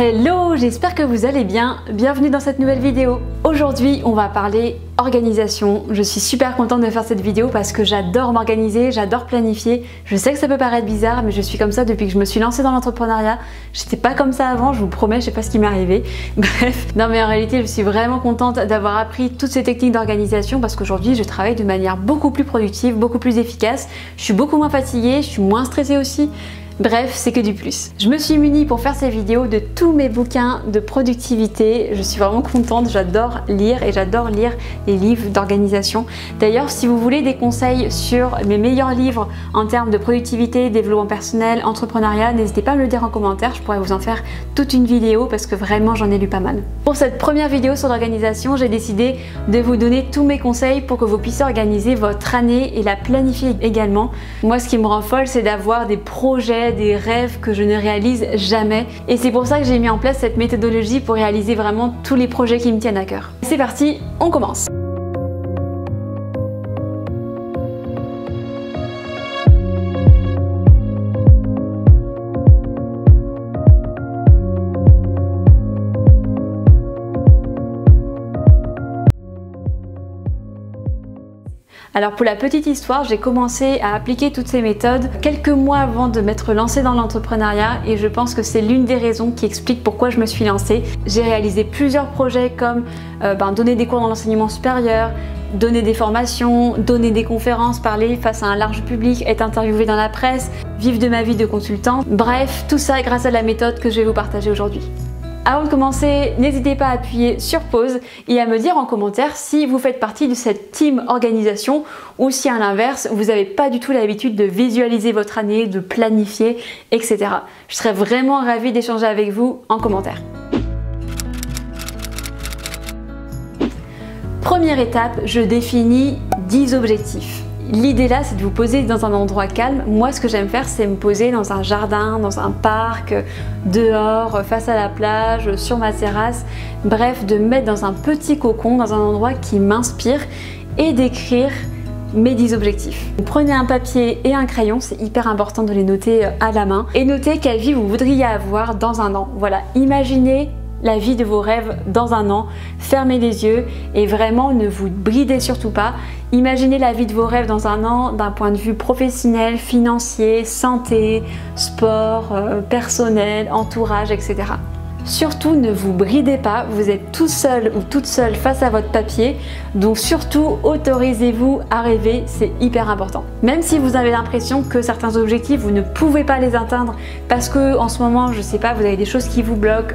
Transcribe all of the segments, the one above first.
Hello, j'espère que vous allez bien. Bienvenue dans cette nouvelle vidéo. Aujourd'hui, on va parler organisation. Je suis super contente de faire cette vidéo parce que j'adore m'organiser, j'adore planifier. Je sais que ça peut paraître bizarre, mais je suis comme ça depuis que je me suis lancée dans l'entrepreneuriat. J'étais pas comme ça avant, je vous promets, je sais pas ce qui m'est arrivé. Bref, non mais en réalité, je suis vraiment contente d'avoir appris toutes ces techniques d'organisation parce qu'aujourd'hui, je travaille de manière beaucoup plus productive, beaucoup plus efficace. Je suis beaucoup moins fatiguée, je suis moins stressée aussi. Bref, c'est que du plus. Je me suis munie pour faire ces vidéos de tous mes bouquins de productivité. Je suis vraiment contente, j'adore lire et j'adore lire les livres d'organisation. D'ailleurs, si vous voulez des conseils sur mes meilleurs livres en termes de productivité, développement personnel, entrepreneuriat, n'hésitez pas à me le dire en commentaire, je pourrais vous en faire toute une vidéo parce que vraiment j'en ai lu pas mal. Pour cette première vidéo sur l'organisation, j'ai décidé de vous donner tous mes conseils pour que vous puissiez organiser votre année et la planifier également. Moi, ce qui me rend folle, c'est d'avoir des projets, des rêves que je ne réalise jamais, et c'est pour ça que j'ai mis en place cette méthodologie pour réaliser vraiment tous les projets qui me tiennent à cœur. C'est parti, on commence. Alors pour la petite histoire, j'ai commencé à appliquer toutes ces méthodes quelques mois avant de m'être lancée dans l'entrepreneuriat et je pense que c'est l'une des raisons qui explique pourquoi je me suis lancée. J'ai réalisé plusieurs projets comme donner des cours dans l'enseignement supérieur, donner des formations, donner des conférences, parler face à un large public, être interviewée dans la presse, vivre de ma vie de consultante. Bref, tout ça grâce à la méthode que je vais vous partager aujourd'hui. Avant de commencer, n'hésitez pas à appuyer sur pause et à me dire en commentaire si vous faites partie de cette team organisation ou si à l'inverse, vous n'avez pas du tout l'habitude de visualiser votre année, de planifier, etc. Je serais vraiment ravie d'échanger avec vous en commentaire. Première étape, je définis 10 objectifs. L'idée là, c'est de vous poser dans un endroit calme. Moi, ce que j'aime faire, c'est me poser dans un jardin, dans un parc, dehors, face à la plage, sur ma terrasse. Bref, de me mettre dans un petit cocon, dans un endroit qui m'inspire et d'écrire mes 10 objectifs. Prenez un papier et un crayon, c'est hyper important de les noter à la main. Et notez quelle vie vous voudriez avoir dans un an. Voilà, imaginez la vie de vos rêves dans un an, fermez les yeux et vraiment ne vous bridez surtout pas. Imaginez la vie de vos rêves dans un an d'un point de vue professionnel, financier, santé, sport, personnel, entourage, etc. Surtout ne vous bridez pas, vous êtes tout seul ou toute seule face à votre papier, donc surtout autorisez-vous à rêver, c'est hyper important. Même si vous avez l'impression que certains objectifs vous ne pouvez pas les atteindre parce que en ce moment, je sais pas, vous avez des choses qui vous bloquent,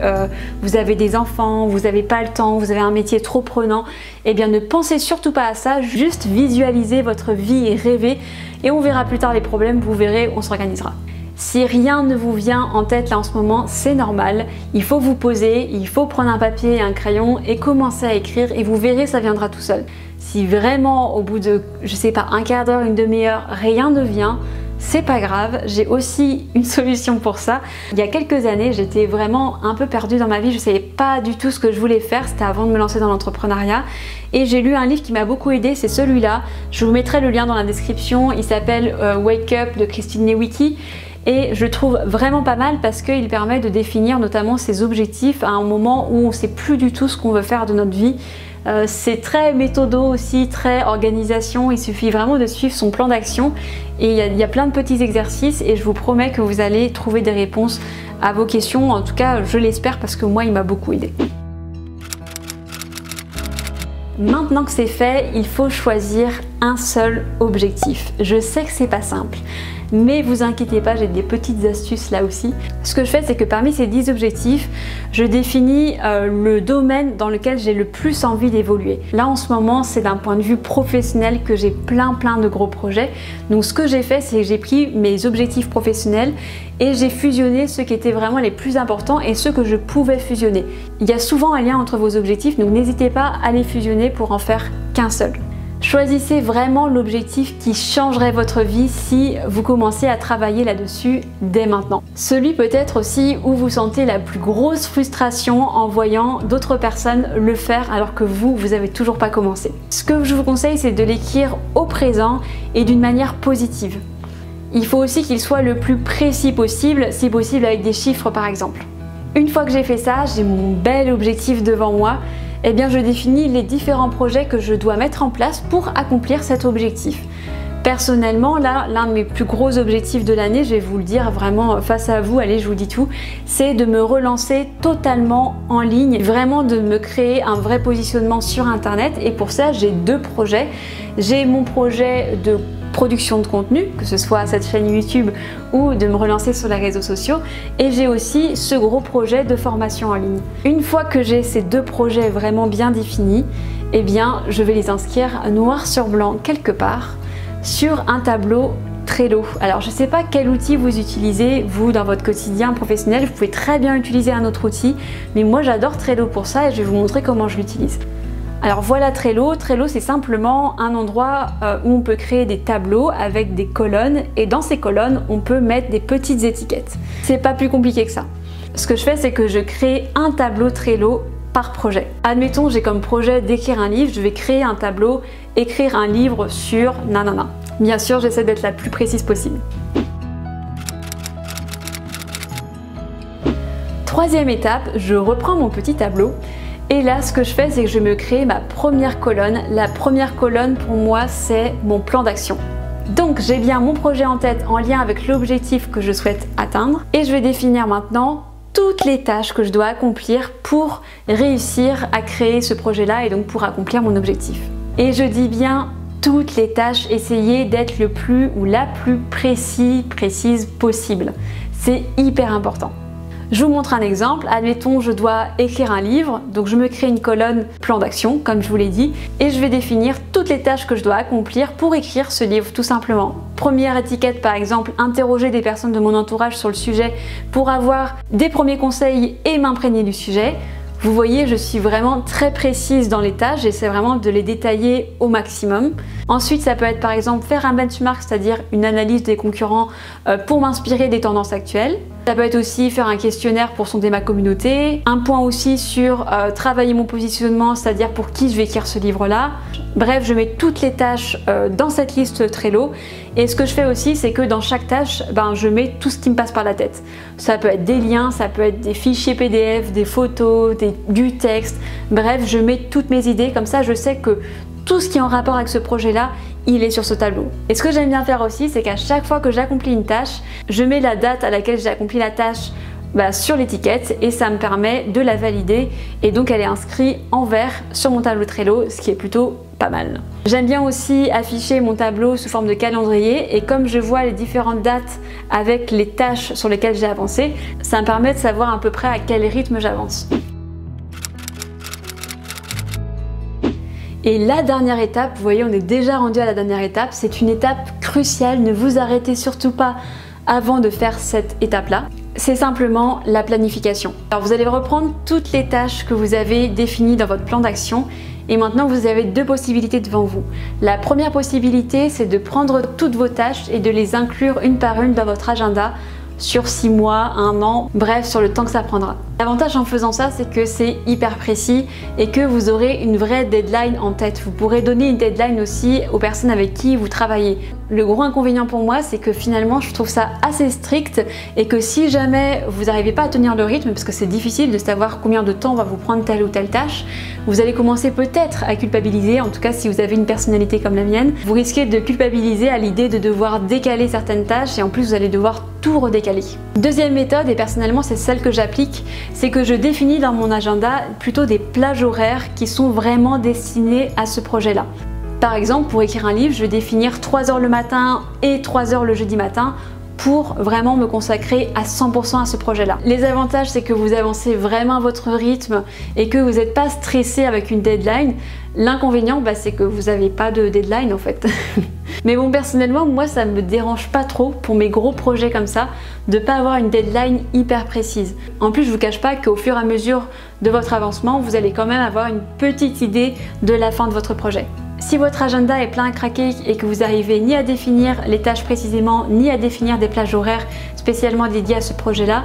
vous avez des enfants, vous n'avez pas le temps, vous avez un métier trop prenant, eh bien ne pensez surtout pas à ça, juste visualisez votre vie et rêvez et on verra plus tard les problèmes, vous verrez, on s'organisera. Si rien ne vous vient en tête là en ce moment, c'est normal. Il faut vous poser, il faut prendre un papier et un crayon et commencer à écrire et vous verrez, ça viendra tout seul. Si vraiment au bout de, je sais pas, un quart d'heure, une demi-heure, rien ne vient, c'est pas grave, j'ai aussi une solution pour ça. Il y a quelques années, j'étais vraiment un peu perdue dans ma vie, je savais pas du tout ce que je voulais faire, c'était avant de me lancer dans l'entrepreneuriat. Et j'ai lu un livre qui m'a beaucoup aidé, c'est celui-là. Je vous mettrai le lien dans la description, il s'appelle Wake Up de Christine Newicki. Et je le trouve vraiment pas mal parce qu'il permet de définir notamment ses objectifs à un moment où on ne sait plus du tout ce qu'on veut faire de notre vie. C'est très méthodo aussi, très organisation, il suffit vraiment de suivre son plan d'action et il y a plein de petits exercices et je vous promets que vous allez trouver des réponses à vos questions, en tout cas je l'espère parce que moi il m'a beaucoup aidé. Maintenant que c'est fait, il faut choisir un seul objectif. Je sais que c'est pas simple, mais vous inquiétez pas, j'ai des petites astuces là aussi. Ce que je fais, c'est que parmi ces 10 objectifs, je définis le domaine dans lequel j'ai le plus envie d'évoluer. Là en ce moment, c'est d'un point de vue professionnel que j'ai plein de gros projets. Donc ce que j'ai fait, c'est que j'ai pris mes objectifs professionnels et j'ai fusionné ceux qui étaient vraiment les plus importants et ceux que je pouvais fusionner. Il y a souvent un lien entre vos objectifs, donc n'hésitez pas à les fusionner pour en faire qu'un seul. Choisissez vraiment l'objectif qui changerait votre vie si vous commencez à travailler là-dessus dès maintenant. Celui peut-être aussi où vous sentez la plus grosse frustration en voyant d'autres personnes le faire alors que vous avez toujours pas commencé. Ce que je vous conseille, c'est de l'écrire au présent et d'une manière positive. Il faut aussi qu'il soit le plus précis possible, si possible avec des chiffres par exemple. Une fois que j'ai fait ça, j'ai mon bel objectif devant moi, eh bien je définis les différents projets que je dois mettre en place pour accomplir cet objectif. Personnellement, là, l'un de mes plus gros objectifs de l'année, je vais vous le dire vraiment face à vous, allez, je vous dis tout, c'est de me relancer totalement en ligne, vraiment de me créer un vrai positionnement sur Internet. Et pour ça, j'ai deux projets. J'ai mon projet de production de contenu, que ce soit cette chaîne YouTube ou de me relancer sur les réseaux sociaux, et j'ai aussi ce gros projet de formation en ligne. Une fois que j'ai ces deux projets vraiment bien définis, eh bien, je vais les inscrire noir sur blanc quelque part sur un tableau Trello. Alors je ne sais pas quel outil vous utilisez vous dans votre quotidien professionnel, vous pouvez très bien utiliser un autre outil, mais moi j'adore Trello pour ça et je vais vous montrer comment je l'utilise. Alors voilà Trello. Trello c'est simplement un endroit où on peut créer des tableaux avec des colonnes et dans ces colonnes on peut mettre des petites étiquettes. C'est pas plus compliqué que ça. Ce que je fais c'est que je crée un tableau Trello par projet. Admettons j'ai comme projet d'écrire un livre, je vais créer un tableau, écrire un livre sur nanana. Bien sûr j'essaie d'être la plus précise possible. Troisième étape, je reprends mon petit tableau et là ce que je fais c'est que je me crée ma première colonne. La première colonne pour moi c'est mon plan d'action. Donc j'ai bien mon projet en tête en lien avec l'objectif que je souhaite atteindre et je vais définir maintenant toutes les tâches que je dois accomplir pour réussir à créer ce projet-là et donc pour accomplir mon objectif. Et je dis bien toutes les tâches, essayez d'être le plus ou la plus précise possible. C'est hyper important. Je vous montre un exemple. Admettons, je dois écrire un livre, donc je me crée une colonne plan d'action, comme je vous l'ai dit, et je vais définir toutes les tâches que je dois accomplir pour écrire ce livre, tout simplement. Première étiquette, par exemple, interroger des personnes de mon entourage sur le sujet pour avoir des premiers conseils et m'imprégner du sujet. Vous voyez, je suis vraiment très précise dans les tâches, j'essaie vraiment de les détailler au maximum. Ensuite, ça peut être par exemple faire un benchmark, c'est-à-dire une analyse des concurrents pour m'inspirer des tendances actuelles. Ça peut être aussi faire un questionnaire pour sonder ma communauté. Un point aussi sur travailler mon positionnement, c'est-à-dire pour qui je vais écrire ce livre-là. Bref, je mets toutes les tâches dans cette liste Trello. Et ce que je fais aussi, c'est que dans chaque tâche, je mets tout ce qui me passe par la tête. Ça peut être des liens, ça peut être des fichiers PDF, des photos, du texte. Bref, je mets toutes mes idées. Comme ça, je sais que tout ce qui est en rapport avec ce projet-là, il est sur ce tableau. Et ce que j'aime bien faire aussi, c'est qu'à chaque fois que j'accomplis une tâche, je mets la date à laquelle j'ai accompli la tâche sur l'étiquette et ça me permet de la valider et donc elle est inscrite en vert sur mon tableau Trello, ce qui est plutôt pas mal. J'aime bien aussi afficher mon tableau sous forme de calendrier et comme je vois les différentes dates avec les tâches sur lesquelles j'ai avancé, ça me permet de savoir à peu près à quel rythme j'avance. Et la dernière étape, vous voyez, on est déjà rendu à la dernière étape, c'est une étape cruciale, ne vous arrêtez surtout pas avant de faire cette étape-là. C'est simplement la planification. Alors vous allez reprendre toutes les tâches que vous avez définies dans votre plan d'action et maintenant vous avez deux possibilités devant vous. La première possibilité, c'est de prendre toutes vos tâches et de les inclure une par une dans votre agenda sur 6 mois, 1 an, bref, sur le temps que ça prendra. L'avantage en faisant ça, c'est que c'est hyper précis et que vous aurez une vraie deadline en tête. Vous pourrez donner une deadline aussi aux personnes avec qui vous travaillez. Le gros inconvénient pour moi, c'est que finalement, je trouve ça assez strict et que si jamais vous n'arrivez pas à tenir le rythme, parce que c'est difficile de savoir combien de temps va vous prendre telle ou telle tâche, vous allez commencer peut-être à culpabiliser, en tout cas si vous avez une personnalité comme la mienne, vous risquez de culpabiliser à l'idée de devoir décaler certaines tâches et en plus vous allez devoir tout redécaler. Deuxième méthode, et personnellement c'est celle que j'applique, c'est que je définis dans mon agenda plutôt des plages horaires qui sont vraiment destinées à ce projet-là. Par exemple, pour écrire un livre, je vais définir 3 heures le matin et 3 heures le jeudi matin pour vraiment me consacrer à 100% à ce projet-là. Les avantages, c'est que vous avancez vraiment à votre rythme et que vous n'êtes pas stressé avec une deadline. L'inconvénient, c'est que vous n'avez pas de deadline en fait. Mais bon, personnellement, moi, ça me dérange pas trop pour mes gros projets comme ça de pas avoir une deadline hyper précise. En plus, je vous cache pas qu'au fur et à mesure de votre avancement, vous allez quand même avoir une petite idée de la fin de votre projet. Si votre agenda est plein à craquer et que vous n'arrivez ni à définir les tâches précisément, ni à définir des plages horaires spécialement dédiées à ce projet-là,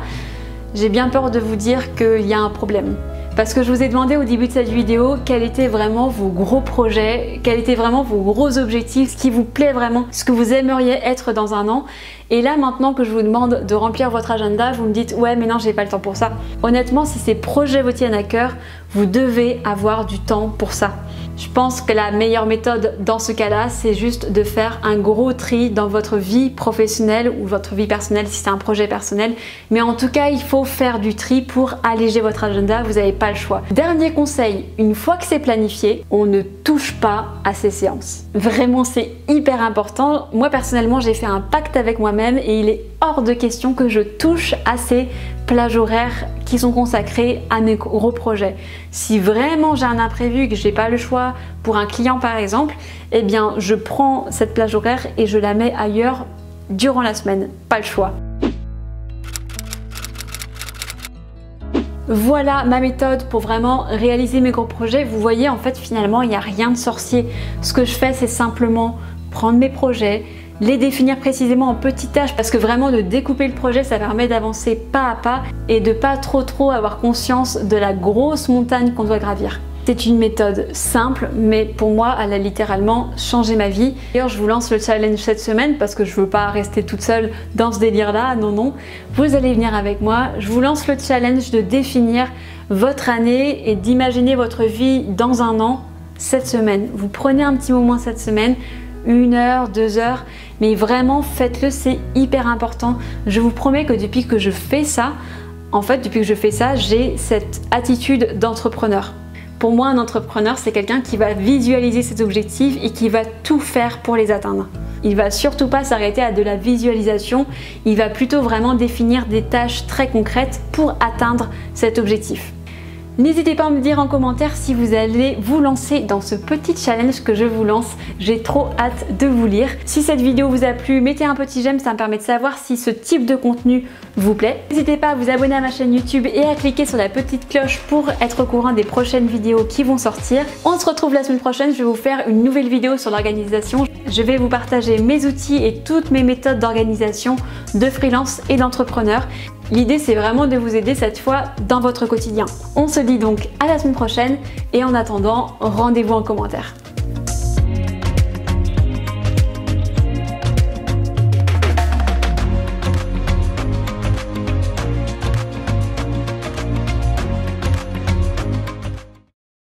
j'ai bien peur de vous dire qu'il y a un problème. Parce que je vous ai demandé au début de cette vidéo quels étaient vraiment vos gros projets, quels étaient vraiment vos gros objectifs, ce qui vous plaît vraiment, ce que vous aimeriez être dans un an. Et là maintenant que je vous demande de remplir votre agenda, vous me dites ouais mais non j'ai pas le temps pour ça. Honnêtement, si ces projets vous tiennent à cœur, vous devez avoir du temps pour ça. Je pense que la meilleure méthode dans ce cas-là, c'est juste de faire un gros tri dans votre vie professionnelle ou votre vie personnelle si c'est un projet personnel. Mais en tout cas, il faut faire du tri pour alléger votre agenda, vous n'avez pas le choix. Dernier conseil, une fois que c'est planifié, on ne touche pas à ces séances. Vraiment, c'est hyper important. Moi, personnellement, j'ai fait un pacte avec moi-même et il est hors de question que je touche à ces plages horaires qui sont consacrées à mes gros projets. Si vraiment j'ai un imprévu, que j'ai pas le choix pour un client par exemple, eh bien je prends cette plage horaire et je la mets ailleurs durant la semaine. Pas le choix. Voilà ma méthode pour vraiment réaliser mes gros projets. Vous voyez, en fait, finalement, il n'y a rien de sorcier. Ce que je fais, c'est simplement prendre mes projets, les définir précisément en petites tâches parce que vraiment de découper le projet ça permet d'avancer pas à pas et de pas trop avoir conscience de la grosse montagne qu'on doit gravir. C'est une méthode simple mais pour moi elle a littéralement changé ma vie. D'ailleurs je vous lance le challenge cette semaine parce que je veux pas rester toute seule dans ce délire là, non, vous allez venir avec moi. Je vous lance le challenge de définir votre année et d'imaginer votre vie dans un an cette semaine. Vous prenez un petit moment cette semaine, 1 heure, 2 heures, mais vraiment faites-le, c'est hyper important. Je vous promets que depuis que je fais ça, j'ai cette attitude d'entrepreneur. Pour moi, un entrepreneur, c'est quelqu'un qui va visualiser ses objectifs et qui va tout faire pour les atteindre. Il va surtout pas s'arrêter à de la visualisation, il va plutôt vraiment définir des tâches très concrètes pour atteindre cet objectif. N'hésitez pas à me dire en commentaire si vous allez vous lancer dans ce petit challenge que je vous lance. J'ai trop hâte de vous lire. Si cette vidéo vous a plu, mettez un petit j'aime, ça me permet de savoir si ce type de contenu vous plaît. N'hésitez pas à vous abonner à ma chaîne YouTube et à cliquer sur la petite cloche pour être au courant des prochaines vidéos qui vont sortir. On se retrouve la semaine prochaine, je vais vous faire une nouvelle vidéo sur l'organisation. Je vais vous partager mes outils et toutes mes méthodes d'organisation de freelance et d'entrepreneur. L'idée c'est vraiment de vous aider cette fois dans votre quotidien. On se dit donc à la semaine prochaine et en attendant, rendez-vous en commentaire.